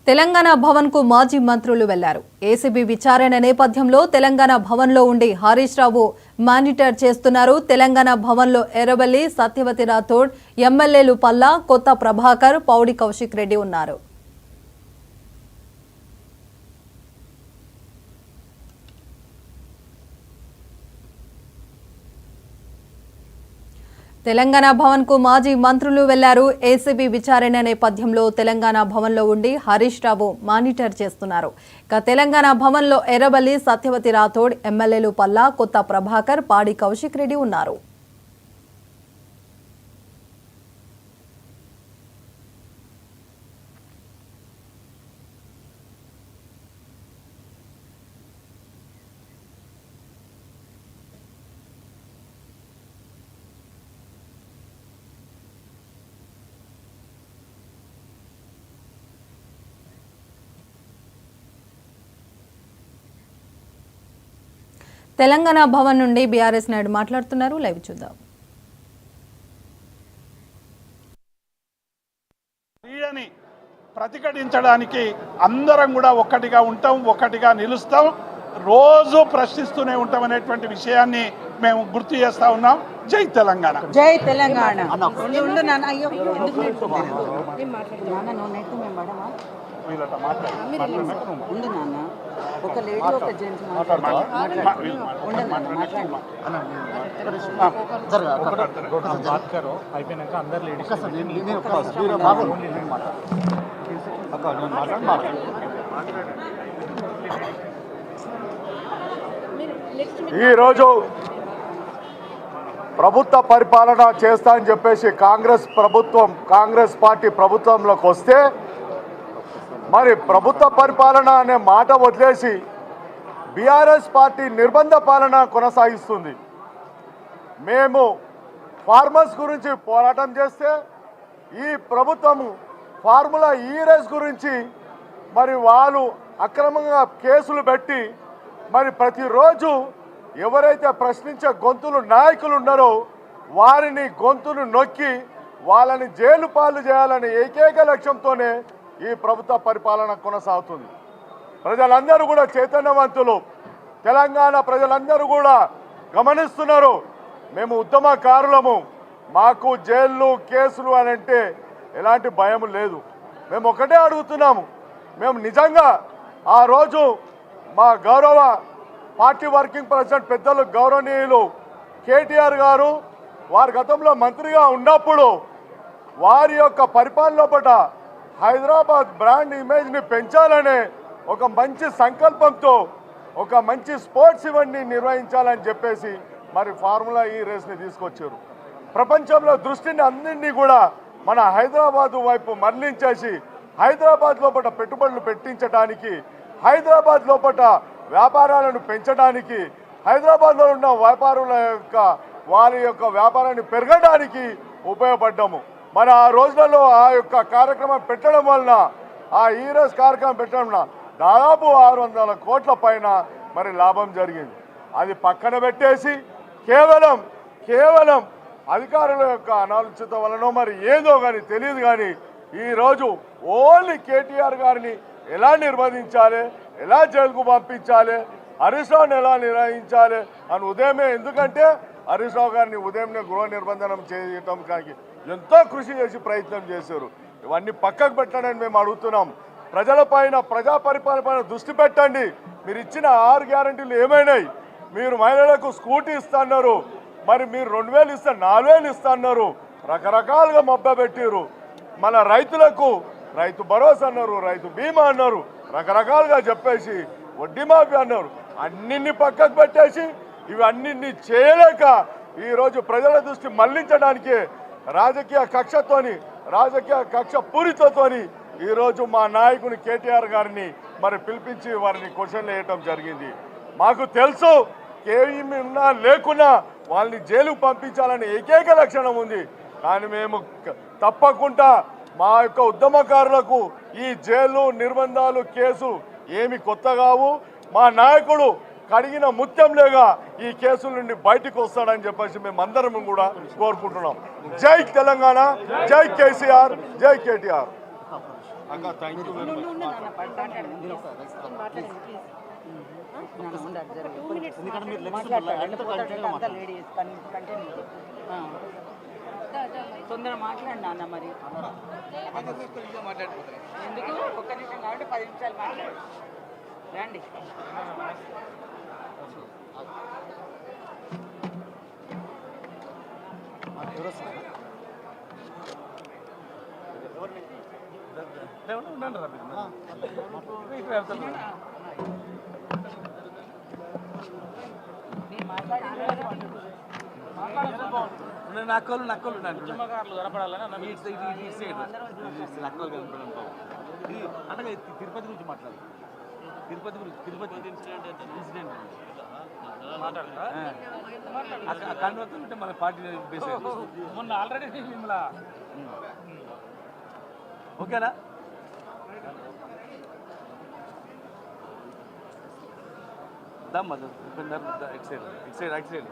తెలంగాణ భవన్ కు మాజీ మంత్రులు వెళ్లారు. ఏసీబీ విచారణ నేపథ్యంలో తెలంగాణ భవన్ లో ఉండి హరీష్ రావు మానిటర్ చేస్తున్నారు. తెలంగాణ భవన్ లో ఎర్రబెల్లి, సత్యవతి రాథోడ్, ఎమ్మెల్యేలు పల్లా, కొత్త ప్రభాకర్, పౌడి కౌశిక్ రెడ్డి ఉన్నారు. తెలంగాణ భవన్ కు మాజీ మంత్రులు వెళ్లారు. ఏసీబీ విచారణ నేపథ్యంలో తెలంగాణ భవన్ లో ఉండి హరీష్ రావు మానిటర్ చేస్తున్నారు. ఇక తెలంగాణ భవన్ లో ఎర్రబెల్లి, సత్యవతి రాథోడ్, ఎమ్మెల్యేలు పల్లా, కొత్త ప్రభాకర్, పాడి కౌశిక్ రెడ్డి ఉన్నారు. తెలంగాణ భవన్ నుండి బీఆర్ఎస్ నాయుడు మాట్లాడుతున్నారు. లైవ్ చూద్దాం. ప్రతిఘటించడానికి అందరం కూడా ఒక్కటిగా ఉంటాం, ఒక్కటిగా నిలుస్తాం, రోజు ప్రశ్నిస్తూనే ఉంటాం అనేటువంటి విషయాన్ని మేము గుర్తు చేస్తా ఉన్నాం. జై తెలంగాణ, జై తెలంగాణ. ఒక లేడీ ఒక జెంట్స్ అయిపోయినాక అందరు లేడీస్ ఈరోజు ప్రభుత్వ పరిపాలన చేస్తా అని చెప్పేసి కాంగ్రెస్ పార్టీ ప్రభుత్వంలోకి వస్తే మరి ప్రభుత్వ పరిపాలన అనే మాట వదిలేసి బీఆర్ఎస్ పార్టీ నిర్బంధ పాలన కొనసాగిస్తుంది. మేము ఫార్మర్స్ గురించి పోరాటం చేస్తే ఈ ప్రభుత్వము ఫార్ములా రేస్ గురించి మరి వాళ్ళు అక్రమంగా కేసులు పెట్టి మరి ప్రతిరోజు ఎవరైతే ప్రశ్నించే గొంతులు నాయకులు ఉన్నారో వారిని గొంతును నొక్కి వాళ్ళని జైలు పాలు చేయాలనే ఏకైక లక్ష్యంతోనే ఈ ప్రభుత్వ పరిపాలన కొనసాగుతుంది. ప్రజలందరూ కూడా చైతన్యవంతులు, తెలంగాణ ప్రజలందరూ కూడా గమనిస్తున్నారు. మేము ఉద్యమకారులము, మాకు జైళ్ళు కేసులు అని అంటే ఎలాంటి భయం లేదు. మేము ఒకటే అడుగుతున్నాము, మేము నిజంగా ఆ రోజు మా గౌరవ పార్టీ వర్కింగ్ ప్రెసిడెంట్ పెద్దలు గౌరవనీయులు కేటీఆర్ గారు వారి గతంలో మంత్రిగా ఉన్నప్పుడు వారి యొక్క పరిపాలన పట్ల హైదరాబాద్ బ్రాండ్ ఇమేజ్ని పెంచాలనే ఒక మంచి సంకల్పంతో ఒక మంచి స్పోర్ట్స్ ఈవెంట్ని నిర్వహించాలని చెప్పేసి మరి ఫార్ములా రేస్ని తీసుకొచ్చారు. ప్రపంచంలో దృష్టిని అన్నింటినీ కూడా మన హైదరాబాద్ వైపు మరలించేసి హైదరాబాద్ లోపల పెట్టుబడులు పెట్టించడానికి, హైదరాబాద్ లోపల వ్యాపారాలను పెంచడానికి, హైదరాబాద్లో ఉన్న వ్యాపారుల వారి యొక్క వ్యాపారాన్ని పెరగడానికి ఉపయోగపడ్డాము. మరి ఆ రోజులలో ఆ యొక్క కార్యక్రమం పెట్టడం వలన, ఆ రేస్ కార్యక్రమం పెట్టడం వలన దాదాపు 600 కోట్ల పైన మరి లాభం జరిగింది. అది పక్కన పెట్టేసి కేవలం అధికారుల యొక్క అనాలోచిత వలన మరి ఏదో కానీ తెలియదు కానీ ఈరోజు ఓన్లీ కేటీఆర్ గారిని ఎలా నిర్బంధించాలి, ఎలా జైలుకు పంపించాలి, హరీష్ రావుని ఎలా నిర్వహించాలి అని ఉదయమే, ఎందుకంటే హరీష్ రావు గారిని ఉదయంనే గృహ నిర్బంధనం చేయటం కానీ ఎంతో కృషి చేసి ప్రయత్నం చేశారు. ఇవన్నీ పక్కకు పెట్టండి మేము అడుగుతున్నాం. ప్రజలపైన, ప్రజా పరిపాలన పైన దృష్టి పెట్టండి. మీరు ఇచ్చిన 6 గ్యారంటీలు ఏమైనాయి? మీరు మహిళలకు స్కూటీ ఇస్తున్నారు, మరి మీరు 2000 ఇస్తే 4000 ఇస్తున్నారు, రకరకాలుగా మభ్యపెట్టారు. మన రైతులకు రైతు భరోసా అన్నారు, రైతు బీమా అన్నారు, రకరకాలుగా చెప్పేసి వడ్డీ మాఫీ అన్నారు. అన్నింటినీ పక్కకు పెట్టేసి ఇవన్నీ చేయలేక ఈరోజు ప్రజల దృష్టి మళ్లించడానికి రాజకీయ కక్ష పూరితతోని ఈరోజు మా నాయకుని కేటీఆర్ గారిని మరి పిలిపించి వారిని క్వశ్చన్లు వేయటం జరిగింది. మాకు తెలుసు ఏమీ ఉన్నా లేకున్నా వాళ్ళని జైలుకు పంపించాలని ఏకైక లక్షణం ఉంది. కానీ మేము తప్పకుండా మా యొక్క ఉద్యమకారులకు ఈ జైలు నిర్బంధాలు కేసు ఏమి కొత్త కావు. మా నాయకుడు కడిగిన ముత్యంలేగా ఈ కేసుల నుండి బయటకు వస్తాడని చెప్పేసి మేమందరం కూడా కోరుకుంటున్నాం. జై తెలంగాణ, జై కేసీఆర్, జై కేటీఆర్. అక్క థ్యాంక్ యూ వెరీ మచ్. తొందర మాట్లాడి నాన్న మరి ఎందుకు ఒక్క నిమిషం కాబట్టి 10 నిమిషాలు మాట్లాడు రండి. నేను మాట్లాడి నక్కలు ఉద్యమకారులు కనపడాలని నక్కలు కనపడడం అంటే తిరుపతి గురించి మాట్లాడు. తిరుపతి ఇన్సిడెంట్ మాట్లాడతా కన్వర్తుంటే మన పార్టీ బేస్ మొన్న ఆల్రెడీ మిమ్మల్ని ఓకేనా. దమ్మా ఇటు సైడ్ రైట్ సైడ్